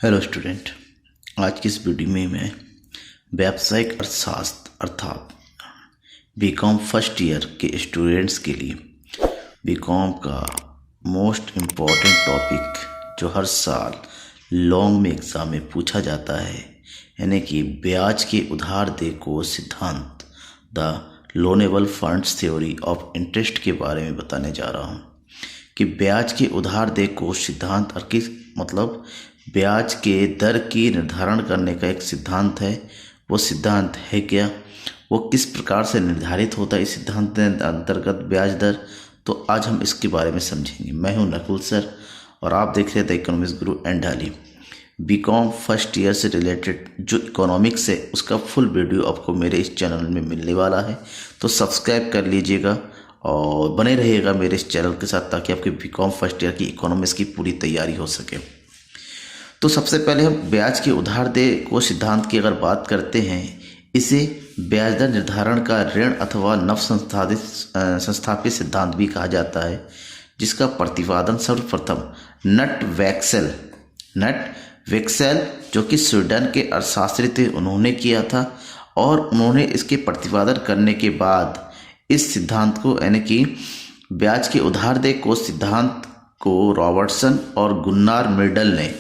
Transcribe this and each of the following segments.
Hello student. आज की इस वीडियो में मैं व्यावसायिक अर्थशास्त्र अर्थात बीकॉम फर्स्ट ईयर के स्टूडेंट्स के लिए बीकॉम का मोस्ट इम्पॉर्टेंट टॉपिक जो हर साल लॉन्ग में एग्ज़ाम में पूछा जाता है, यानी कि ब्याज के उधार दे को सिद्धांत, the loanable funds theory of interest के बारे में बताने जा रहा हूँ कि ब्याज के उधार दे को सिद्धांत और किस मतलब ब्याज के दर की निर्धारण करने का एक सिद्धांत है। वो सिद्धांत है क्या, वो किस प्रकार से निर्धारित होता है इस सिद्धांत के अंतर्गत ब्याज दर, तो आज हम इसके बारे में समझेंगे। मैं हूं नकुल सर और आप देख रहे थे इकोनॉमिक्स गुरु एंड ढाली। बीकॉम फर्स्ट ईयर से रिलेटेड जो इकोनॉमिक्स है उसका फुल वीडियो आपको मेरे इस चैनल में मिलने वाला है, तो सब्सक्राइब कर लीजिएगा और बने रहिएगा मेरे इस चैनल के साथ ताकि आपके बीकॉम फर्स्ट ईयर की इकोनॉमिक्स की पूरी तैयारी हो सके। तो सबसे पहले हम ब्याज के उधार दे को सिद्धांत की अगर बात करते हैं, इसे ब्याज दर निर्धारण का ऋण अथवा नव संस्थापित सिद्धांत भी कहा जाता है, जिसका प्रतिपादन सर्वप्रथम नट वेक्सेल जो कि स्वीडन के अर्थशास्त्री थे उन्होंने किया था। और उन्होंने इसके प्रतिपादन करने के बाद इस सिद्धांत को यानी कि ब्याज के उधार दे को सिद्धांत को रॉबर्टसन और गुन्नार मिडल ने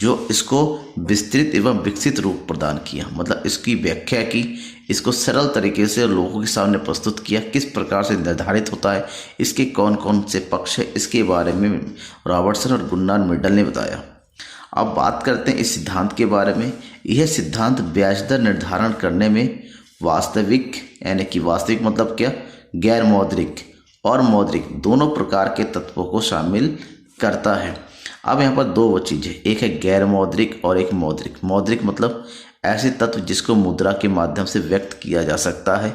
जो इसको विस्तृत एवं विकसित रूप प्रदान किया, मतलब इसकी व्याख्या की, इसको सरल तरीके से लोगों के सामने प्रस्तुत किया, किस प्रकार से निर्धारित होता है, इसके कौन कौन से पक्ष है, इसके बारे में रॉबर्टसन और गुन्नार मिडल ने बताया। अब बात करते हैं इस सिद्धांत के बारे में। यह सिद्धांत ब्याज दर निर्धारण करने में वास्तविक यानी कि वास्तविक मतलब क्या, गैर मौद्रिक और मौद्रिक दोनों प्रकार के तत्वों को शामिल करता है। अब यहाँ पर दो चीज़ें, एक है गैर मौद्रिक और एक मौद्रिक। मौद्रिक मतलब ऐसे तत्व जिसको मुद्रा के माध्यम से व्यक्त किया जा सकता है,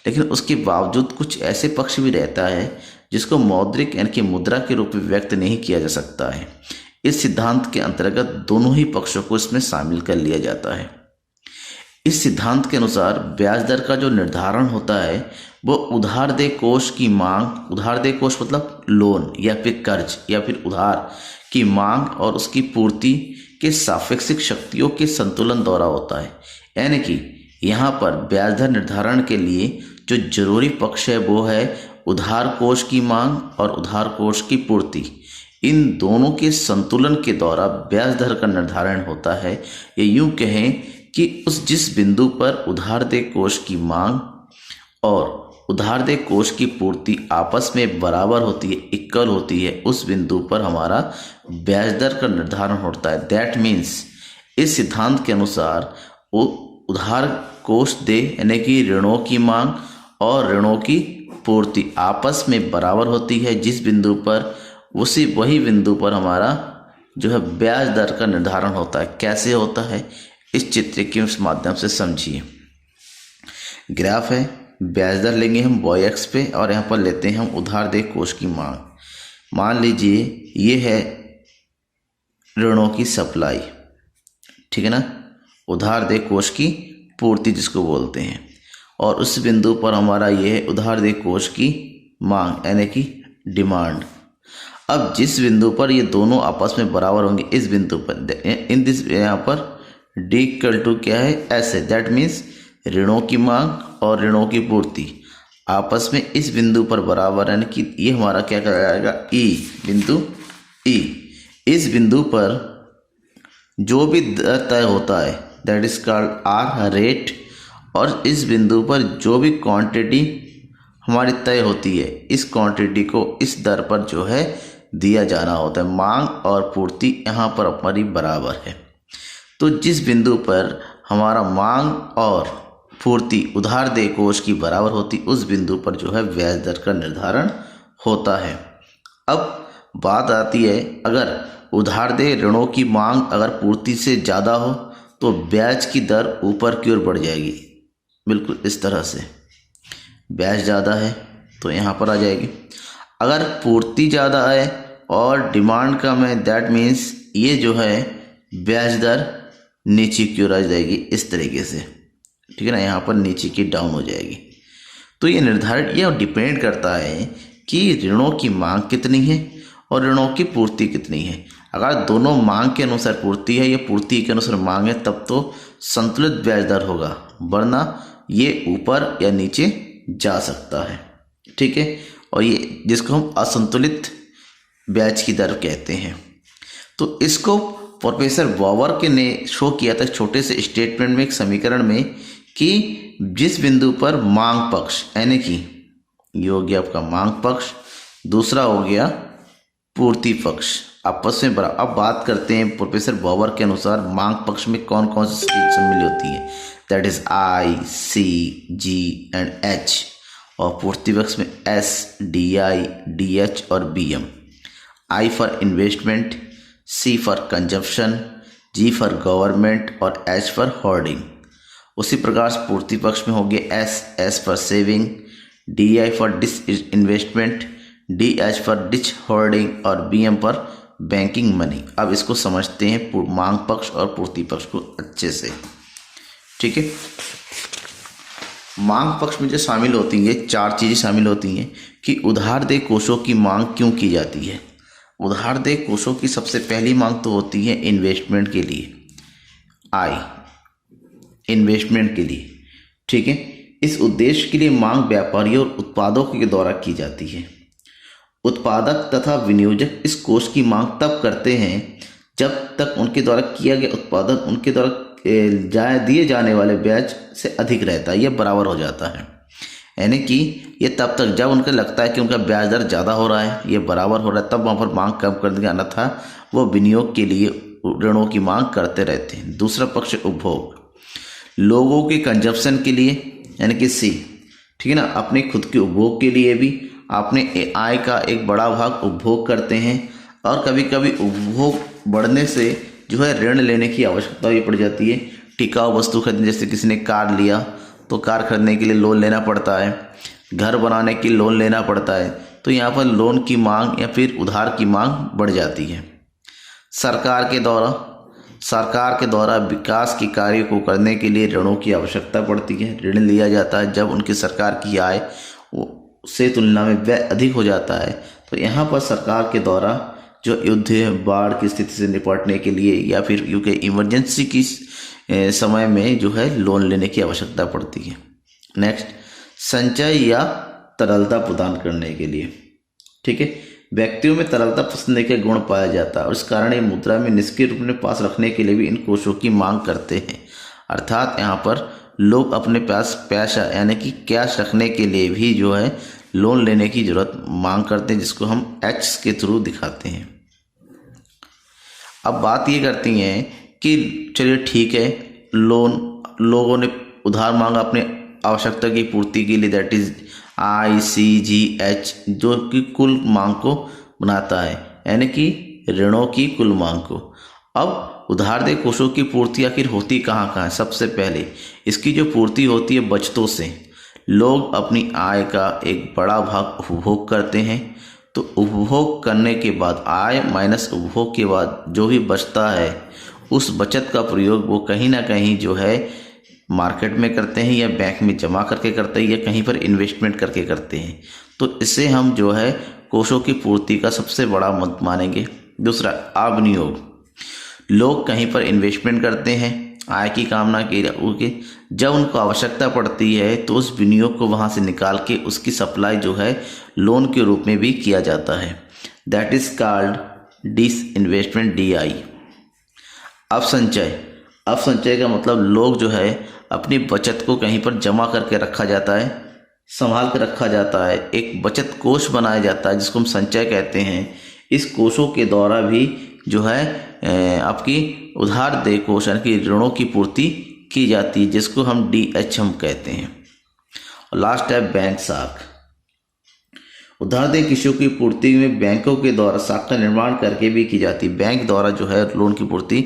लेकिन उसके बावजूद कुछ ऐसे पक्ष भी रहता है जिसको मौद्रिक यानी कि मुद्रा के रूप में व्यक्त नहीं किया जा सकता है। इस सिद्धांत के अंतर्गत दोनों ही पक्षों को इसमें शामिल कर लिया जाता है। इस सिद्धांत के अनुसार ब्याज दर का जो निर्धारण होता है वो उधार दे कोष की मांग, उधार दे कोष मतलब लोन या फिर कर्ज या फिर उधार की मांग और उसकी पूर्ति के सापेक्षिक शक्तियों के संतुलन द्वारा होता है। यानी कि यहाँ पर ब्याज दर निर्धारण के लिए जो जरूरी पक्ष है वो है उधार कोष की मांग और उधार कोष की पूर्ति। इन दोनों के संतुलन के द्वारा ब्याज दर का निर्धारण होता है। ये यूं कहें कि जिस बिंदु पर उधार दे कोष की मांग और उधार दे कोष की पूर्ति आपस में बराबर होती है, इक्वल होती है, उस बिंदु पर हमारा ब्याज दर का निर्धारण होता है। दैट मीन्स इस सिद्धांत के अनुसार उधार कोष दे यानी कि ऋणों की मांग और ऋणों की पूर्ति आपस में बराबर होती है, जिस बिंदु पर वही बिंदु पर हमारा जो है ब्याज दर का निर्धारण होता है। कैसे होता है इस चित्र के माध्यम से समझिए। ग्राफ है, ब्याज दर लेंगे हम y एक्स पे और यहाँ पर लेते हैं हम उधार दे कोष की मांग। मान लीजिए ये है ऋणों की सप्लाई, ठीक है ना, उधार दे कोष की पूर्ति जिसको बोलते हैं, और उस बिंदु पर हमारा ये है उधार दे कोष की मांग यानी कि डिमांड। अब जिस बिंदु पर ये दोनों आपस में बराबर होंगे, इस बिंदु पर इन दिस यहाँ पर D इक्वल टू क्या है, S है। दैट मीन्स ऋणों की मांग और ऋणों की पूर्ति आपस में इस बिंदु पर बराबर, यानी कि ये हमारा क्या कहलाएगा, E बिंदु E। इस बिंदु पर जो भी दर तय होता है that is called R rate, और इस बिंदु पर जो भी क्वांटिटी हमारी तय होती है इस क्वांटिटी को इस दर पर जो है दिया जाना होता है। मांग और पूर्ति यहाँ पर हमारी बराबर है। तो जिस बिंदु पर हमारा मांग और पूर्ति उधार दे कोष की बराबर होती, उस बिंदु पर जो है ब्याज दर का निर्धारण होता है। अब बात आती है, अगर उधार दे ऋणों की मांग अगर पूर्ति से ज़्यादा हो तो ब्याज की दर ऊपर की ओर बढ़ जाएगी। बिल्कुल इस तरह से ब्याज ज़्यादा है तो यहाँ पर आ जाएगी। अगर पूर्ति ज़्यादा है और डिमांड कम है, दैट मीन्स ये जो है ब्याज दर नीचे की ओर आ जाएगी इस तरीके से, ठीक है ना, यहाँ पर नीचे की डाउन हो जाएगी। तो ये निर्धारित यह डिपेंड करता है कि ऋणों की मांग कितनी है और ऋणों की पूर्ति कितनी है। अगर दोनों मांग के अनुसार पूर्ति है या पूर्ति के अनुसार मांग है तब तो संतुलित ब्याज दर होगा, वरना ये ऊपर या नीचे जा सकता है। ठीक है, और ये जिसको हम असंतुलित ब्याज की दर कहते हैं। तो इसको प्रोफेसर वॉवर के ने शो किया था छोटे से स्टेटमेंट में, एक समीकरण में, कि जिस बिंदु पर मांग पक्ष यानी कि ये हो गया आपका मांग पक्ष, दूसरा हो गया पूर्ति पक्ष, आपस में बराबर। अब बात करते हैं प्रोफेसर वॉवर के अनुसार मांग पक्ष में कौन कौन सी चीज शामिल होती है, that is I, C, G and H, और पूर्ति पक्ष में S, D I, D H और B M. I for investment, C for consumption, G for government और एच फॉर होर्डिंग। उसी प्रकार से पूर्ति पक्ष में हो गया S, S for saving, D I for disinvestment, D H for dishoarding और B M for banking money. अब इसको समझते हैं मांग पक्ष और पूर्ति पक्ष को अच्छे से। ठीक है, मांग पक्ष में जो शामिल होती है, चार चीज़ें शामिल होती हैं कि उधार देय कोषों की मांग क्यों की जाती है। उधार देय कोषों की सबसे पहली मांग तो होती है इन्वेस्टमेंट के लिए, आई इन्वेस्टमेंट के लिए। ठीक है, इस उद्देश्य के लिए मांग व्यापारियों और उत्पादकों के द्वारा की जाती है। उत्पादक तथा विनियोजक इस कोष की मांग तब करते हैं जब तक उनके द्वारा किया गया उत्पादन उनके द्वारा दिए जाने वाले ब्याज से अधिक रहता है, यह बराबर हो जाता है। यानी कि ये तब तक जब उनको लगता है कि उनका ब्याज दर ज़्यादा हो रहा है, ये बराबर हो रहा है, तब वहाँ पर मांग कम कर देंगे, अन्यथा वो विनियोग के लिए ऋणों की मांग करते रहते हैं। दूसरा पक्ष उपभोग, लोगों के कंजप्शन के लिए यानी कि सी, ठीक है ना, अपने खुद के उपभोग के लिए भी अपने आय का एक बड़ा भाग उपभोग करते हैं, और कभी कभी उपभोग बढ़ने से जो है ऋण लेने की आवश्यकता भी पड़ जाती है। टिकाऊ वस्तु खरीदने, जैसे किसी ने कार लिया तो कार खरीदने के लिए लोन लेना पड़ता है, घर बनाने के लिए लोन लेना पड़ता है, तो यहाँ पर लोन की मांग या फिर उधार की मांग बढ़ जाती है। सरकार के द्वारा विकास के कार्य को करने के लिए ऋणों की आवश्यकता पड़ती है। ऋण लिया जाता है जब उनकी सरकार की आय से तुलना में व्यय अधिक हो जाता है, तो यहाँ पर सरकार के द्वारा जो युद्ध, बाढ़ की स्थिति से निपटने के लिए या फिर यूके इमरजेंसी की समय में जो है लोन लेने की आवश्यकता पड़ती है। नेक्स्ट, संचय या तरलता प्रदान करने के लिए। ठीक है, व्यक्तियों में तरलता पसंद के गुण पाया जाता है और इस कारण ये मुद्रा में निष्क्रिय रूप में पास रखने के लिए भी इन कोषों की मांग करते हैं। अर्थात यहाँ पर लोग अपने पास पैसा यानी कि कैश रखने के लिए भी जो है लोन लेने की जरूरत मांग करते हैं, जिसको हम एच के थ्रू दिखाते हैं। अब बात ये करती हैं कि चलिए ठीक है, लोगों ने उधार मांगा अपने आवश्यकता की पूर्ति के लिए, that is I, C, G, H, जो कि कुल मांग को बनाता है, यानी कि ऋणों की कुल मांग को। अब उधार देय कोषों की पूर्ति आखिर होती कहाँ है? सबसे पहले इसकी जो पूर्ति होती है बचतों से। लोग अपनी आय का एक बड़ा भाग उपभोग करते हैं, तो उपभोग करने के बाद आय माइनस उपभोग के बाद जो भी बचता है उस बचत का प्रयोग वो कहीं ना कहीं जो है मार्केट में करते हैं या बैंक में जमा करके करते हैं या कहीं पर इन्वेस्टमेंट करके करते हैं। तो इसे हम जो है कोषों की पूर्ति का सबसे बड़ा मद मानेंगे। दूसरा, अविनियोग, लोग कहीं पर इन्वेस्टमेंट करते हैं आय की कामना के, जब उनको आवश्यकता पड़ती है तो उस विनियोग को वहां से निकाल के उसकी सप्लाई जो है लोन के रूप में भी किया जाता है, that is called disinvestment, DI। अब संचय का मतलब लोग जो है अपनी बचत को कहीं पर जमा करके रखा जाता है, संभाल कर रखा जाता है, एक बचत कोष बनाया जाता है जिसको हम संचय कहते हैं। इस कोषों के द्वारा भी जो है आपकी उधार देय कोष यानी कि ऋणों की पूर्ति की जाती है, जिसको हम DH हम कहते हैं। और लास्ट है बैंक शाख। उधार देय कोषों की पूर्ति में बैंकों के द्वारा शाख का निर्माण करके भी की जाती है। बैंक द्वारा जो है लोन की पूर्ति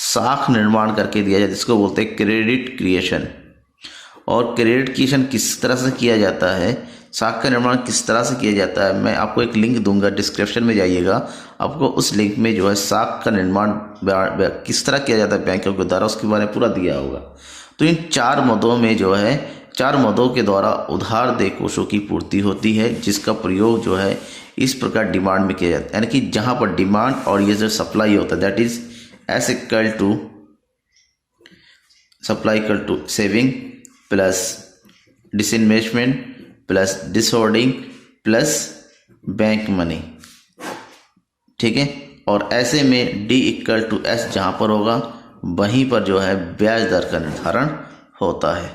शाख निर्माण करके दिया जाता है, जिसको बोलते हैं क्रेडिट क्रिएशन। और क्रेडिट क्रिएशन किस तरह से किया जाता है, शाख का निर्माण किस तरह से किया जाता है, मैं आपको एक लिंक दूंगा, डिस्क्रिप्शन में जाइएगा, आपको उस लिंक में जो है शाख का निर्माण किस तरह किया जाता है बैंकों के द्वारा उसके बारे में पूरा दिया होगा। तो इन चार मदों में जो है 4 मदों के द्वारा उधार देय कोषों की पूर्ति होती है, जिसका प्रयोग जो है इस प्रकार डिमांड में किया जाता है। यानी कि जहाँ पर डिमांड और ये जो सप्लाई होता है that is S equal to supply equal to saving plus disinvestment plus disholding plus bank money. ठीक है, और ऐसे में डी इक्वल टू एस जहाँ पर होगा वहीं पर जो है ब्याज दर का निर्धारण होता है।